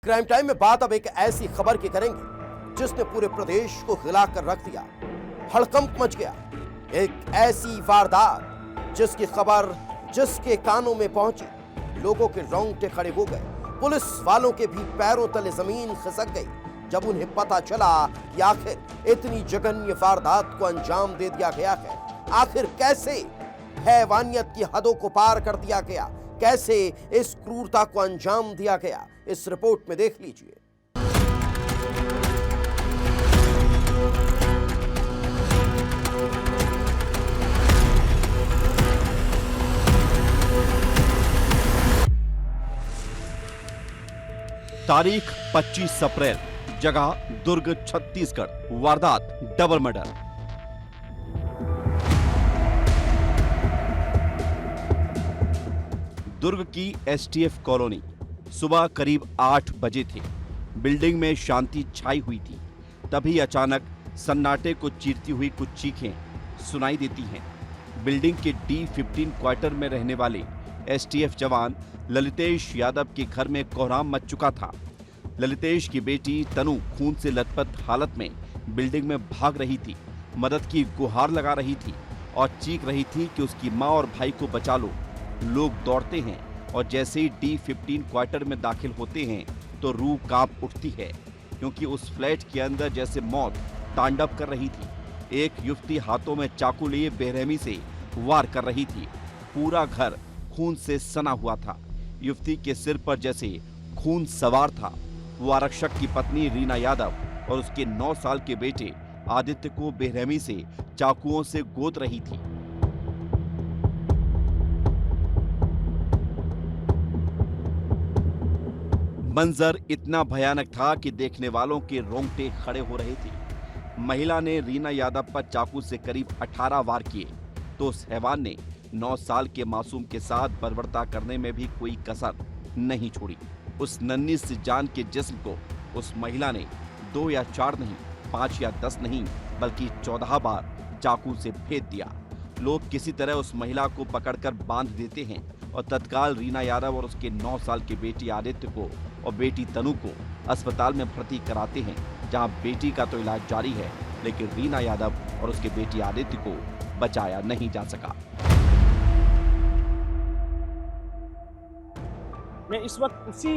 Crime time में बात अब एक ऐसी खबर की करेंगे जिसने पूरे प्रदेश को हिला कर रख दिया। हड़कंप मच गया। एक ऐसी वारदात जिसकी खबर जिसके कानों में पहुंची, लोगों के रोंगटे खड़े हो गए। पुलिस वालों के भी पैरों तले जमीन खिसक गई जब उन्हें पता चला कि आखिर इतनी जघन्य वारदात को अंजाम दे दिया गया है। आखिर कैसे हैवानियत की हदों को पार कर दिया गया, कैसे इस क्रूरता को अंजाम दिया गया, इस रिपोर्ट में देख लीजिए। तारीख 25 अप्रैल, जगह दुर्ग छत्तीसगढ़। वारदात डबल मर्डर। दुर्ग की एसटीएफ कॉलोनी। सुबह करीब 8 बजे थे। बिल्डिंग में शांति छाई हुई थी। तभी अचानक सन्नाटे को चीरती हुई कुछ चीखें सुनाई देती हैं। बिल्डिंग के D15 क्वार्टर में रहने वाले एसटीएफ जवान ललितेश यादव के घर में कोहराम मच चुका था। ललितेश की बेटी तनु खून से लथपथ हालत में बिल्डिंग में भाग रही थी, मदद की गुहार लगा रही थी और चीख रही थी कि उसकी मां और भाई को बचा लो। लोग दौड़ते हैं और जैसे ही D15 क्वार्टर में दाखिल होते हैं तो रूह कांप उठती है, क्योंकि उस फ्लैट के अंदर जैसे मौत तांडव कर रही थी। एक युवती हाथों में चाकू लिए बेरहमी से वार कर रही थी। पूरा घर खून से सना हुआ था। युवती के सिर पर जैसे खून सवार था। वो आरक्षक की पत्नी रीना यादव और उसके 9 साल के बेटे आदित्य को बेरहमी से चाकुओं से गोद रही थी। मंजर इतना भयानक था कि देखने वालों के रोंगटे खड़े हो रहे थे। महिला ने रीना यादव पर चाकू से करीब 18 वार किए तो उस हैवान ने 9 साल के मासूम के साथ बर्बरता करने में भी कोई कसर नहीं छोड़ी। उस नन्ही सी जान के जिस्म को उस महिला ने 2 या 4 नहीं, 5 या 10 नहीं, बल्कि 14 बार चाकू से भेद दिया। लोग किसी तरह उस महिला को पकड़कर बांध देते हैं और तत्काल रीना यादव और उसके 9 साल के बेटी आदित्य को और बेटी तनु को अस्पताल में भर्ती कराते हैं, जहां बेटी का तो इलाज जारी है, लेकिन रीना यादव और उसके बेटी आदित्य को बचाया नहीं जा सका। मैं इस वक्त उसी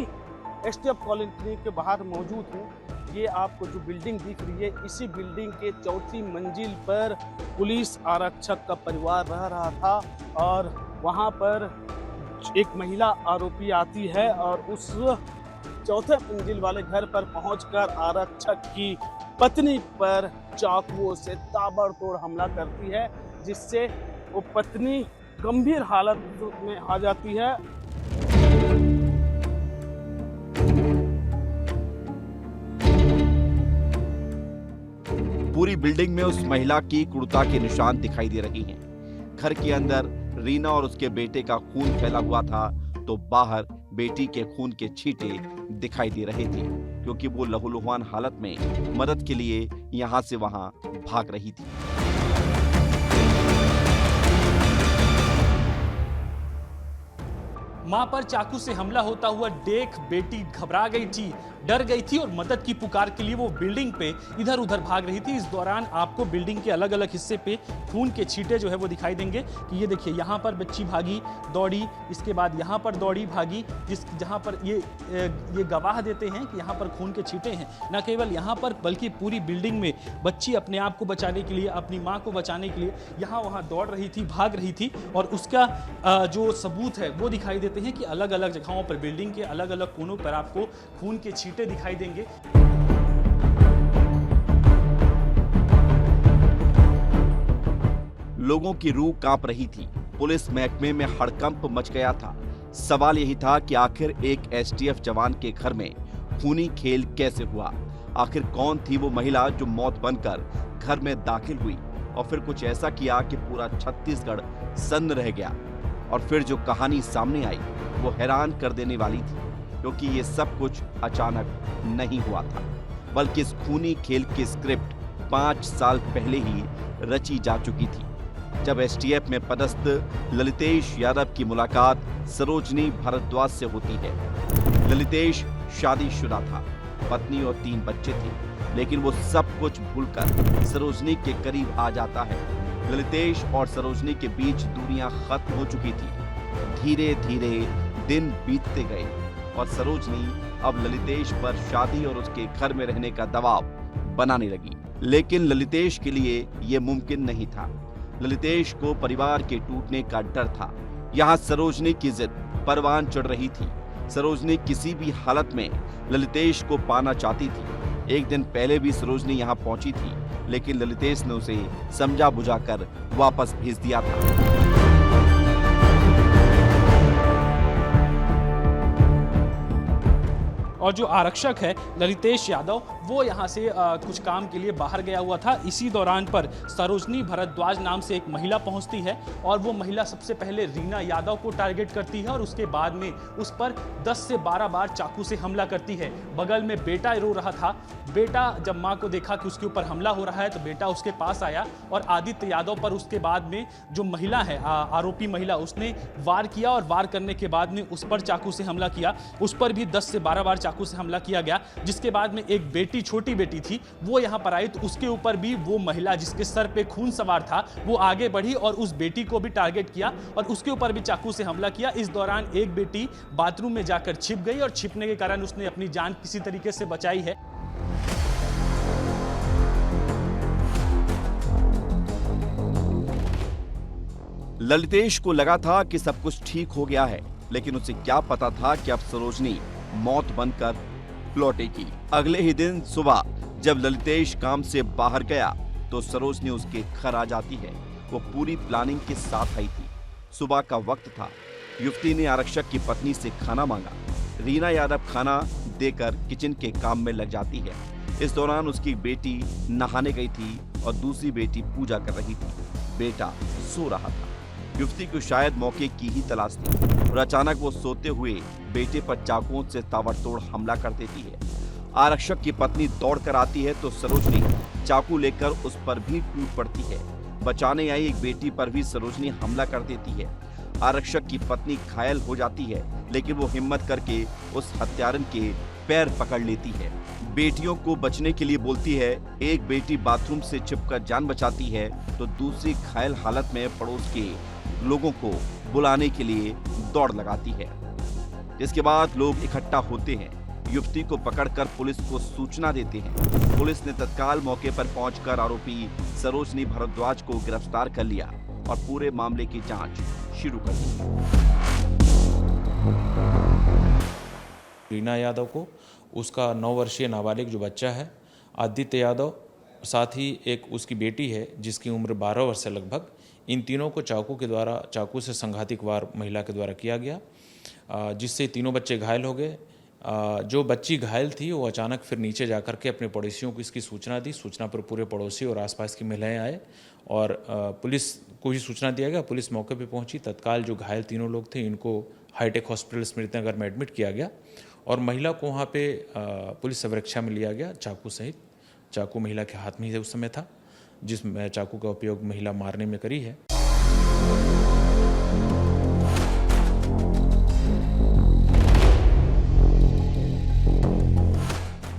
एसटीएफ कॉलोनी के बाहर मौजूद हूँ। ये आपको जो बिल्डिंग दिख रही है, इसी बिल्डिंग के 4थी मंजिल पर पुलिस आरक्षक का परिवार रह रहा था और वहाँ पर एक महिला आरोपी आती है और उस 4थे मंजिल वाले घर पर पहुंचकर आरक्षक की पत्नी पर चाकुओं से ताबड़तोड़ हमला करती है, जिससे वो पत्नी गंभीर हालत में आ जाती है। पूरी बिल्डिंग में उस महिला की क्रूरता के निशान दिखाई दे रही हैं। घर के अंदर रीना और उसके बेटे का खून फैला हुआ था तो बाहर बेटी के खून के छींटे दिखाई दे रहे थे, क्योंकि वो लहूलुहान हालत में मदद के लिए यहां से वहां भाग रही थी। मां पर चाकू से हमला होता हुआ देख बेटी घबरा गई थी, डर गई थी और मदद की पुकार के लिए वो बिल्डिंग पे इधर उधर भाग रही थी। इस दौरान आपको बिल्डिंग के अलग अलग हिस्से पे खून के छींटे जो है वो दिखाई देंगे कि ये देखिए, यहाँ पर बच्ची भागी दौड़ी, इसके बाद यहाँ पर दौड़ी भागी, जहाँ पर ये गवाह देते हैं कि यहाँ पर खून के छींटे हैं। न केवल यहाँ पर बल्कि पूरी बिल्डिंग में बच्ची अपने आप को बचाने के लिए, अपनी माँ को बचाने के लिए यहाँ वहाँ दौड़ रही थी, भाग रही थी और उसका जो सबूत है वो दिखाई देते हैं कि अलग अलग जगहों पर बिल्डिंग के अलग अलग कोनों पर आपको खून के छींटे दिखाई देंगे। लोगों की रूह कांप रही थी। पुलिस महकमे में हड़कंप मच गया था। सवाल यही था कि आखिर एक एसटीएफ जवान के घर में खूनी खेल कैसे हुआ। आखिर कौन थी वो महिला जो मौत बनकर घर में दाखिल हुई और फिर कुछ ऐसा किया कि पूरा छत्तीसगढ़ सन्न रह गया। और फिर जो कहानी सामने आई वो हैरान कर देने वाली थी, क्योंकि ये सब कुछ अचानक नहीं हुआ था, बल्कि इस खूनी खेल की स्क्रिप्ट 5 साल पहले ही रची जा चुकी थी, जब एसटीएफ में पदस्थ ललितेश यादव की मुलाकात सरोजनी भारद्वाज से होती है। ललितेश शादीशुदा था, पत्नी और 3 बच्चे थे, लेकिन वो सब कुछ भूलकर सरोजनी के करीब आ जाता है। ललितेश और सरोजनी के बीच दूरियां खत्म हो चुकी थी। धीरे धीरे दिन बीतते गए और सरोजनी अब ललितेश पर शादी और उसके घर में रहने का दबाव बनाने लगी। लेकिन ललितेश के लिए यह मुमकिन नहीं था। ललितेश को परिवार के टूटने का डर था। यहाँ सरोजनी की जिद परवान चढ़ रही थी। सरोजनी किसी भी हालत में ललितेश को पाना चाहती थी। एक दिन पहले भी सरोजनी यहाँ पहुंची थी, लेकिन ललितेश ने उसे समझा बुझाकर वापस भेज दिया था। और जो आरक्षक है ललितेश यादव, वो यहाँ से कुछ काम के लिए बाहर गया हुआ था। इसी दौरान पर सरोजनी भरद्वाज नाम से एक महिला पहुँचती है और वो महिला सबसे पहले रीना यादव को टारगेट करती है और उसके बाद में उस पर 10 से 12 बार चाकू से हमला करती है। बगल में बेटा रो रहा था। बेटा जब माँ को देखा कि उसके ऊपर हमला हो रहा है तो बेटा उसके पास आया और आदित्य यादव पर उसके बाद में जो महिला है, आरोपी महिला, उसने वार किया और वार करने के बाद में उस पर चाकू से हमला किया। उस पर भी 10 से 12 बार चाकू से हमला किया गया, जिसके बाद में एक बेटी, छोटी बेटी थी, वो यहां पर आई तो उसके ऊपर भी वो महिला जिसके सर पे खून सवार था वो आगे बढ़ी और उस बेटी को भी टारगेट किया और उसके ऊपर भी चाकू से हमला किया। इस दौरान एक बेटी बाथरूम में जाकर छिप गई और छिपने के कारण उसने अपनी जान किसी तरीके से बचाई है। ललितेश को लगा था कि सब कुछ ठीक हो गया है, लेकिन उसे क्या पता था कि अब सरोजनी मौत बनकर लौटेगी। अगले ही दिन सुबह जब ललितेश काम से बाहर गया तो सरोजनी उसके घर आ जाती है। वो पूरी प्लानिंग के साथ आई थी। सुबह का वक्त था। युवती ने आरक्षक की पत्नी से खाना मांगा। रीना यादव खाना देकर किचन के काम में लग जाती है। इस दौरान उसकी बेटी नहाने गई थी और दूसरी बेटी पूजा कर रही थी। बेटा सो रहा था। युवती को शायद मौके की ही तलाश थी और अचानक वो सोते हुए बेटे पर चाकुओं से ताबड़तोड़ हमला कर देती है। आरक्षक की पत्नी दौड़कर आती है तो सरोजनी चाकू लेकर उस पर भी टूट पड़ती है। बचाने आई एक बेटी पर भी सरोजनी हमला कर देती है। आरक्षक की पत्नी घायल हो जाती है, लेकिन वो हिम्मत करके उस हत्यारन के पैर पकड़ लेती है। बेटियों को बचने के लिए बोलती है। एक बेटी बाथरूम से छिपकर जान बचाती है तो दूसरी घायल हालत में पड़ोस के लोगों को बुलाने के लिए दौड़ लगाती है। इसके बाद लोग इकट्ठा होते हैं। युवती को पकड़कर पुलिस को सूचना देते हैं। पुलिस ने तत्काल मौके पर पहुंचकर आरोपी सरोजनी भरद्वाज को गिरफ्तार कर लिया और पूरे मामले की जांच शुरू कर दी। रीना यादव को उसका 9 वर्षीय नाबालिग जो बच्चा है, आदित्य यादव, साथ ही एक उसकी बेटी है जिसकी उम्र 12 वर्ष से लगभग, इन तीनों को चाकू से संघातिक वार महिला के द्वारा किया गया, जिससे तीनों बच्चे घायल हो गए। जो बच्ची घायल थी वो अचानक फिर नीचे जाकर के अपने पड़ोसियों को इसकी सूचना दी। सूचना पर पूरे पड़ोसी और आसपास की महिलाएं आए और पुलिस को ही सूचना दिया गया। पुलिस मौके पे पहुंची। तत्काल जो घायल तीनों लोग थे इनको हाईटेक हॉस्पिटल स्मृति नगर में एडमिट किया गया और महिला को वहाँ पे पुलिस संरक्षा में लिया गया चाकू सहित। चाकू महिला के हाथ में ही उस समय था, जिसमें चाकू का उपयोग महिला मारने में करी है।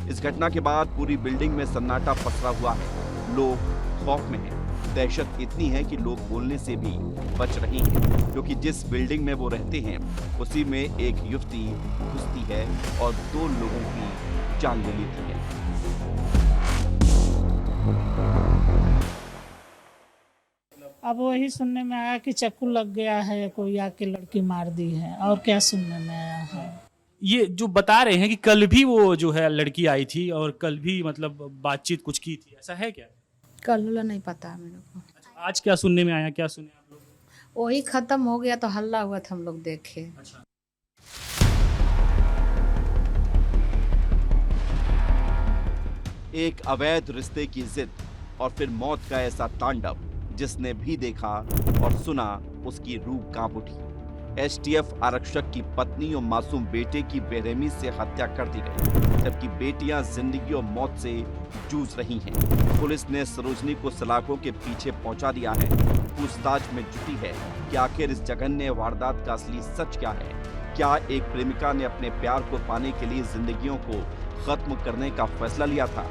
इस घटना के बाद पूरी बिल्डिंग में सन्नाटा पसरा हुआ है। लोग खौफ में हैं। दहशत इतनी है कि लोग बोलने से भी बच रहे हैं, क्योंकि जिस बिल्डिंग में वो रहते हैं उसी में एक युवती घुसती है और 2 लोगों की जान ले लेती है। अब वही सुनने में आया कि चाकू लग गया है, कोई आके लड़की मार दी है, और क्या सुनने में आया है। ये जो बता रहे हैं कि कल भी वो जो है लड़की आई थी और कल भी मतलब बातचीत कुछ की थी, ऐसा है क्या? कल वाला नहीं पता मेरे को। आज क्या सुनने में आया, क्या सुने आप लोग? वही खत्म हो गया तो हल्ला हुआ था, हम लोग देखे। अच्छा। एक अवैध रिश्ते की जिद और फिर मौत का ऐसा तांडव, जिसने भी देखा और सुना उसकी रूह कांप उठी। एसटीएफ आरक्षक की पत्नी और मासूम बेटे की बेरहमी से हत्या कर दी गई, जबकि बेटियां जिंदगी और मौत से जूझ रही हैं। पुलिस ने सरोजनी को सलाखों के पीछे पहुंचा दिया है। पूछताछ में जुटी है कि आखिर इस जघन्य वारदात का असली सच क्या है। क्या एक प्रेमिका ने अपने प्यार को पाने के लिए जिंदगियों को खत्म करने का फैसला लिया था?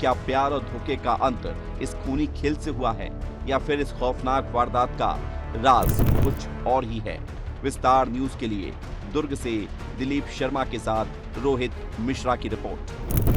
क्या प्यार और धोखे का अंत इस खूनी खेल से हुआ है या फिर इस खौफनाक वारदात का राज कुछ और ही है? विस्तार न्यूज के लिए दुर्ग से दिलीप शर्मा के साथ रोहित मिश्रा की रिपोर्ट।